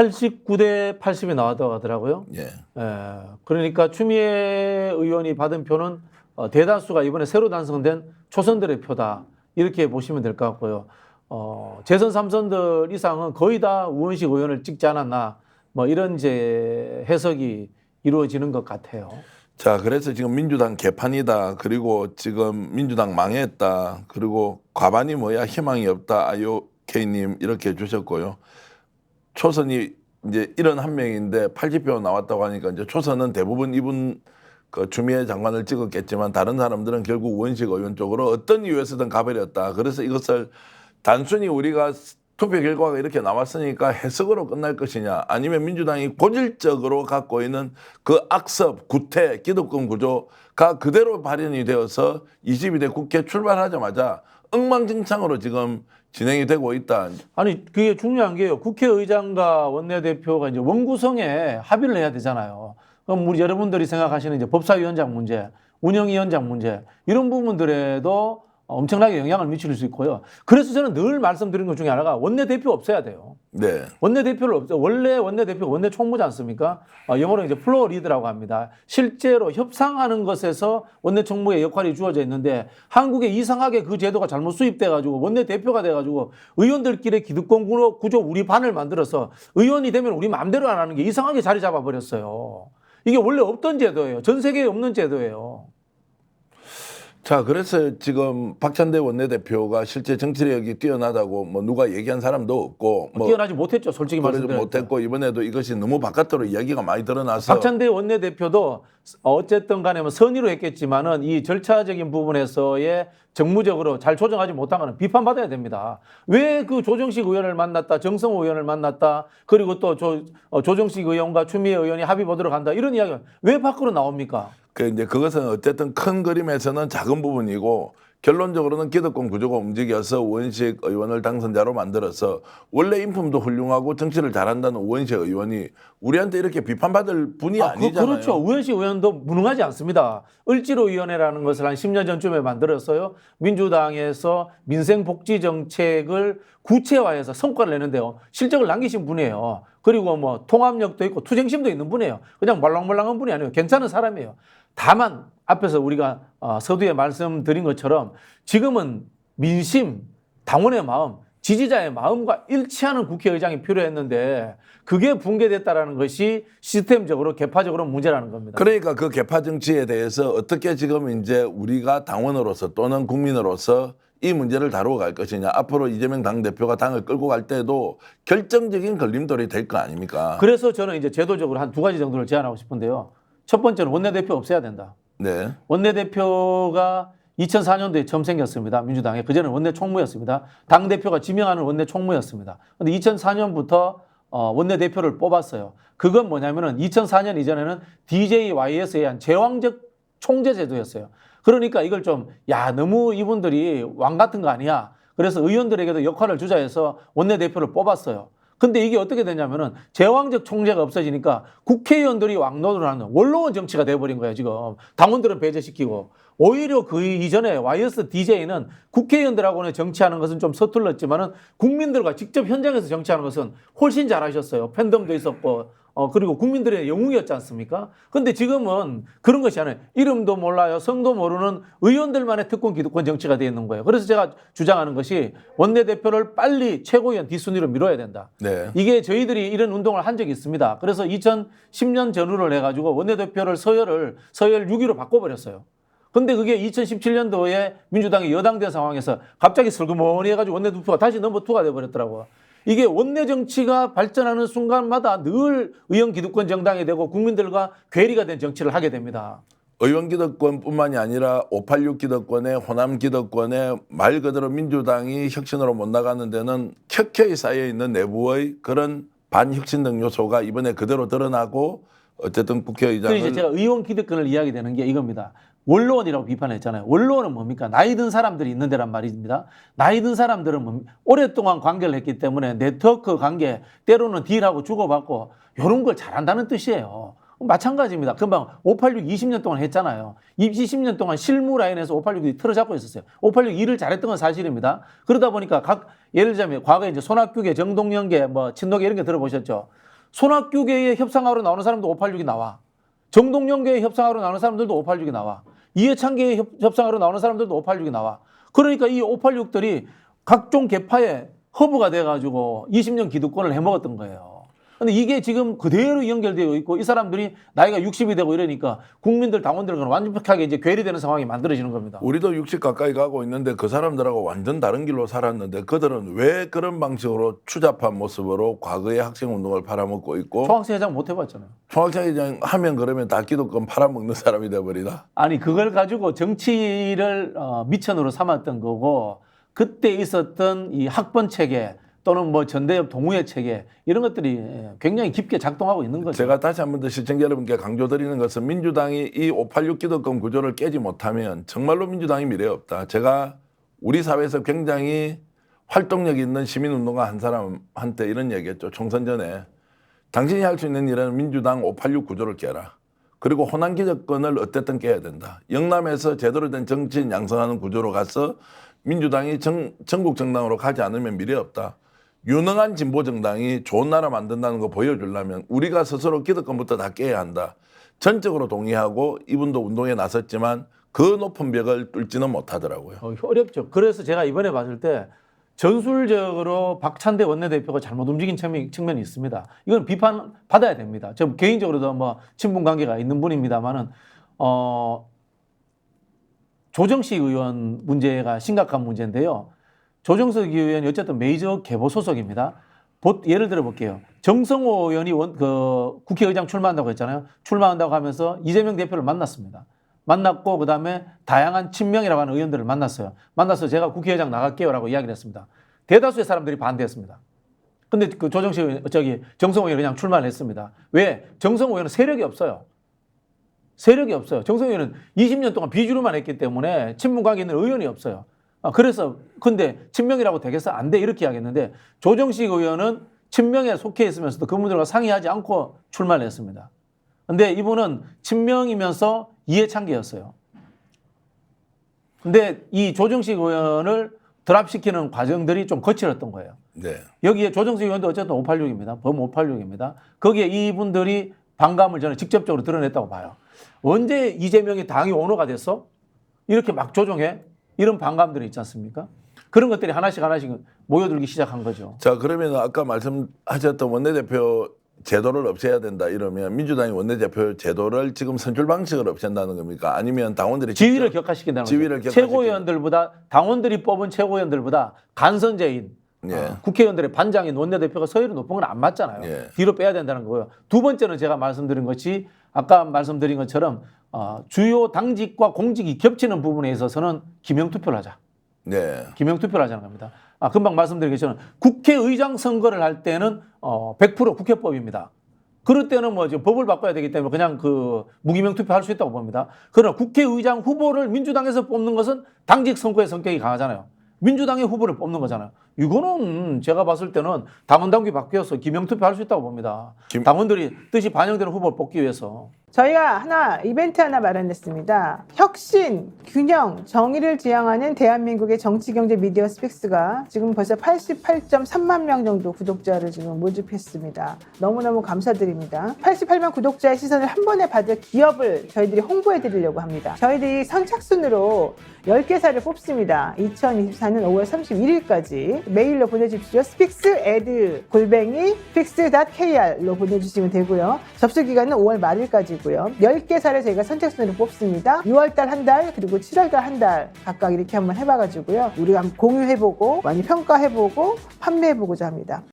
89대 80이 나왔다고 하더라고요. 예. 그러니까 추미애 의원이 받은 표는 대다수가 이번에 새로 단성된 초선들의 표다. 이렇게 보시면 될 것 같고요. 재선 3선들 이상은 거의 다 우원식 의원을 찍지 않았나. 뭐 이런 이제 해석이 이루어지는 것 같아요. 자, 그래서 지금 민주당 개판이다. 그리고 지금 민주당 망했다. 그리고 과반이 뭐야 희망이 없다. IOK님 이렇게 주셨고요. 초선이 이제 71명인데 80표 나왔다고 하니까 이제 초선은 대부분 이분 그 추미애 장관을 찍었겠지만 다른 사람들은 결국 우원식 의원 쪽으로 어떤 이유에서든 가버렸다. 그래서 이것을 단순히 우리가 투표 결과가 이렇게 나왔으니까 해석으로 끝날 것이냐 아니면 민주당이 본질적으로 갖고 있는 그 악습, 구태, 기득권 구조가 그대로 발현이 되어서 22대 국회 출발하자마자 엉망진창으로 지금 진행이 되고 있다. 아니 그게 중요한 게요. 국회의장과 원내대표가 이제 원구성에 합의를 해야 되잖아요. 그럼 우리 여러분들이 생각하시는 이제 법사위원장 문제, 운영위원장 문제 이런 부분들에도 엄청나게 영향을 미칠 수 있고요. 그래서 저는 늘 말씀드린 것 중에 하나가 원내대표 없어야 돼요. 네. 원내대표를 없어요. 원래 원내대표가 원내 총무지 않습니까? 영어로 이제 플로어 리드라고 합니다. 실제로 협상하는 것에서 원내 총무의 역할이 주어져 있는데 한국에 이상하게 그 제도가 잘못 수입돼가지고 원내대표가 돼가지고 의원들끼리 기득권 구조 우리 반을 만들어서 의원이 되면 우리 마음대로 안 하는 게 이상하게 자리 잡아버렸어요. 이게 원래 없던 제도예요. 전 세계에 없는 제도예요. 자, 그래서 지금 박찬대 원내대표가 실제 정치력이 뛰어나다고 뭐 누가 얘기한 사람도 없고 뭐 뛰어나지 못했죠. 솔직히 말씀드리면. 못했고 이번에도 이것이 너무 바깥으로 이야기가 많이 드러나서 박찬대 원내대표도 어쨌든 간에 뭐 선의로 했겠지만은 이 절차적인 부분에서의 정무적으로 잘 조정하지 못한 거는 비판받아야 됩니다. 왜 그 조정식 의원을 만났다, 정성호 의원을 만났다, 그리고 또 조정식 의원과 추미애 의원이 합의 보도록 한다 이런 이야기가 왜 밖으로 나옵니까? 그 이제 그것은 어쨌든 큰 그림에서는 작은 부분이고 결론적으로는 기득권 구조가 움직여서 우원식 의원을 당선자로 만들어서 원래 인품도 훌륭하고 정치를 잘한다는 우원식 의원이 우리한테 이렇게 비판받을 분이 아니잖아요. 그렇죠. 우원식 의원도 무능하지 않습니다. 을지로위원회라는 것을 한 10년 전쯤에 만들었어요. 민주당에서 민생복지정책을 구체화해서 성과를 내는데요. 실적을 남기신 분이에요. 그리고 뭐 통합력도 있고 투쟁심도 있는 분이에요. 그냥 말랑말랑한 분이 아니에요. 괜찮은 사람이에요. 다만 앞에서 우리가 서두에 말씀드린 것처럼 지금은 민심, 당원의 마음, 지지자의 마음과 일치하는 국회의장이 필요했는데 그게 붕괴됐다라는 것이 시스템적으로 개파적으로 문제라는 겁니다. 그러니까 그 개파 정치에 대해서 어떻게 지금 이제 우리가 당원으로서 또는 국민으로서 이 문제를 다루어 갈 것이냐. 앞으로 이재명 당대표가 당을 끌고 갈 때도 결정적인 걸림돌이 될 거 아닙니까? 그래서 저는 이제 제도적으로 한 두 가지 정도를 제안하고 싶은데요. 첫 번째는 원내대표 없애야 된다. 네. 원내대표가 2004년도에 처음 생겼습니다. 민주당에. 그전에는 원내 총무였습니다. 당대표가 지명하는 원내 총무였습니다. 그런데 2004년부터 원내대표를 뽑았어요. 그건 뭐냐면은 2004년 이전에는 DJYS에 의한 제왕적 총재 제도였어요. 그러니까 이걸 좀, 너무 이분들이 왕 같은 거 아니야. 그래서 의원들에게도 역할을 주자 해서 원내대표를 뽑았어요. 근데 이게 어떻게 되냐면은 제왕적 총재가 없어지니까 국회의원들이 왕노릇을 하는 원로원 정치가 돼버린 거예요, 지금. 당원들은 배제시키고. 오히려 그 이전에 YS DJ는 국회의원들하고는 정치하는 것은 좀 서툴렀지만은 국민들과 직접 현장에서 정치하는 것은 훨씬 잘하셨어요. 팬덤도 있었고. 그리고 국민들의 영웅이었지 않습니까? 근데 지금은 그런 것이 아니에요. 이름도 몰라요. 성도 모르는 의원들만의 특권 기득권 정치가 되어 있는 거예요. 그래서 제가 주장하는 것이 원내대표를 빨리 최고위원 뒷순위로 밀어야 된다. 네. 이게 저희들이 이런 운동을 한 적이 있습니다. 그래서 2010년 전후를 해가지고 원내대표를 서열 6위로 바꿔버렸어요. 근데 그게 2017년도에 민주당이 여당된 상황에서 갑자기 슬그머니 해가지고 원내대표가 다시 넘버 2가 돼버렸더라고요. 이게 원내 정치가 발전하는 순간마다 늘 의원 기득권 정당이 되고 국민들과 괴리가 된 정치를 하게 됩니다. 의원 기득권뿐만이 아니라 586 기득권에 호남 기득권에 말 그대로 민주당이 혁신으로 못 나가는 데는 켜켜이 쌓여 있는 내부의 그런 반혁신적 요소가 이번에 그대로 드러나고 어쨌든 국회의장을 그래서 이제 제가 의원 기득권을 이야기되는 게 이겁니다. 원로원이라고 비판했잖아요. 원로원은 뭡니까? 나이 든 사람들이 있는 데란 말입니다. 나이 든 사람들은 오랫동안 관계를 했기 때문에 네트워크 관계, 때로는 딜하고 주고받고 이런 걸 잘한다는 뜻이에요. 마찬가지입니다. 금방 586 20년 동안 했잖아요. 20년 동안 실무 라인에서 586이 틀어잡고 있었어요. 586 일을 잘했던 건 사실입니다. 그러다 보니까 예를 들자면 과거에 이제 손학규계, 정동영계, 친노계 이런 게 들어보셨죠. 손학규계에 협상하러 나오는 사람도 586이 나와. 정동영계에 협상하러 나오는 사람들도 586이 나와. 이해창계에 협상하러 나오는 사람들도 586이 나와. 그러니까 이 586들이 각종 계파에 허브가 돼가지고 20년 기득권을 해먹었던 거예요. 근데 이게 지금 그대로 연결되어 있고 이 사람들이 나이가 60이 되고 이러니까 국민들 당원들과 완벽하게 이제 괴리되는 상황이 만들어지는 겁니다. 우리도 60 가까이 가고 있는데 그 사람들하고 완전 다른 길로 살았는데 그들은 왜 그런 방식으로 추잡한 모습으로 과거의 학생운동을 팔아먹고 있고 총학생회장 못 해봤잖아요. 총학생회장 하면 그러면 다 기득권 팔아먹는 사람이 돼버리다. 아니 그걸 가지고 정치를 미천으로 삼았던 거고 그때 있었던 이 학번 체계 또는 뭐 전대협 동우회 체계 이런 것들이 굉장히 깊게 작동하고 있는 거죠. 제가 다시 한 번 더 시청자 여러분께 강조드리는 것은 민주당이 이 586 기득권 구조를 깨지 못하면 정말로 민주당이 미래 없다. 제가 우리 사회에서 굉장히 활동력 있는 시민운동가 한 사람한테 이런 얘기했죠. 총선 전에 당신이 할 수 있는 일은 민주당 586 구조를 깨라. 그리고 호남 기득권을 어쨌든 깨야 된다. 영남에서 제대로 된 정치인 양성하는 구조로 가서 민주당이 전국 정당으로 가지 않으면 미래 없다. 유능한 진보 정당이 좋은 나라 만든다는 거 보여주려면 우리가 스스로 기득권부터 다 깨야 한다. 전적으로 동의하고 이분도 운동에 나섰지만 그 높은 벽을 뚫지는 못하더라고요. 어렵죠. 그래서 제가 이번에 봤을 때 전술적으로 박찬대 원내대표가 잘못 움직인 측면이 있습니다. 이건 비판 받아야 됩니다. 저 개인적으로도 뭐 친분 관계가 있는 분입니다만은 조정식 의원 문제가 심각한 문제인데요. 조정석 의원이 어쨌든 메이저 계보 소속입니다. 예를 들어 볼게요. 정성호 의원이 국회의장 출마한다고 했잖아요. 출마한다고 하면서 이재명 대표를 만났습니다. 만났고 그다음에 다양한 친명이라고 하는 의원들을 만났어요. 만나서 제가 국회의장 나갈게요라고 이야기를 했습니다. 대다수의 사람들이 반대했습니다. 근데 그 정성호 의원이 그냥 출마를 했습니다. 왜? 정성호 의원은 세력이 없어요. 세력이 없어요. 정성호 의원은 20년 동안 비주류만 했기 때문에 친분 관계 있는 의원이 없어요. 그래서 근데 친명이라고 되겠어? 안 돼 이렇게 이야기했는데 조정식 의원은 친명에 속해 있으면서도 그분들과 상의하지 않고 출마를 했습니다. 근데 이분은 친명이면서 이해창계였어요. 근데 이 조정식 의원을 드랍시키는 과정들이 좀 거칠었던 거예요. 네. 여기에 조정식 의원도 어쨌든 586입니다. 범 586입니다. 거기에 이분들이 반감을 저는 직접적으로 드러냈다고 봐요. 언제 이재명이 당의 오너가 됐어? 이렇게 막 조종해? 이런 반감들이 있지 않습니까? 그런 것들이 하나씩 모여들기 시작한 거죠. 자, 그러면 아까 말씀하셨던 원내대표 제도를 없애야 된다 이러면 민주당이 원내대표 제도를 지금 선출 방식을 없앤다는 겁니까? 아니면 당원들이 지위를 격화시킨다는 거죠. 최고위원들보다 당원들이 뽑은 최고위원들보다 간선제인 예. 국회의원들의 반장인 원내대표가 서열이 높은 건 안 맞잖아요. 예. 뒤로 빼야 된다는 거고요. 두 번째는 제가 말씀드린 것이 아까 말씀드린 것처럼 주요 당직과 공직이 겹치는 부분에 있어서는 기명투표를 하자. 네. 기명투표를 하자는 겁니다. 금방 말씀드린 것처럼 국회의장 선거를 할 때는 100% 국회법입니다. 그럴 때는 뭐 이제 법을 바꿔야 되기 때문에 그냥 그 무기명 투표할 수 있다고 봅니다. 그러나 국회의장 후보를 민주당에서 뽑는 것은 당직 선거의 성격이 강하잖아요. 민주당의 후보를 뽑는 거잖아요. 이거는 제가 봤을 때는 당원 당규 바뀌어서 기명투표할 수 있다고 봅니다. 당원들이 뜻이 반영되는 후보를 뽑기 위해서. 저희가 이벤트 하나 마련했습니다. 혁신, 균형, 정의를 지향하는 대한민국의 정치, 경제, 미디어 스픽스가 지금 벌써 88.3만 명 정도 구독자를 지금 모집했습니다. 너무너무 감사드립니다. 88만 구독자의 시선을 한 번에 받을 기업을 저희들이 홍보해 드리려고 합니다. 저희들이 선착순으로 10개사를 뽑습니다. 2024년 5월 31일까지 메일로 보내주십시오. spixed@fix.kr로 보내주시면 되고요. 접수 기간은 5월 말일까지고요. 10개사를 저희가 선착순으로 뽑습니다. 6월달 한 달, 그리고 7월달 한 달 각각 이렇게 한번 해봐가지고요. 우리가 한번 공유해보고 많이 평가해보고 판매해보고자 합니다.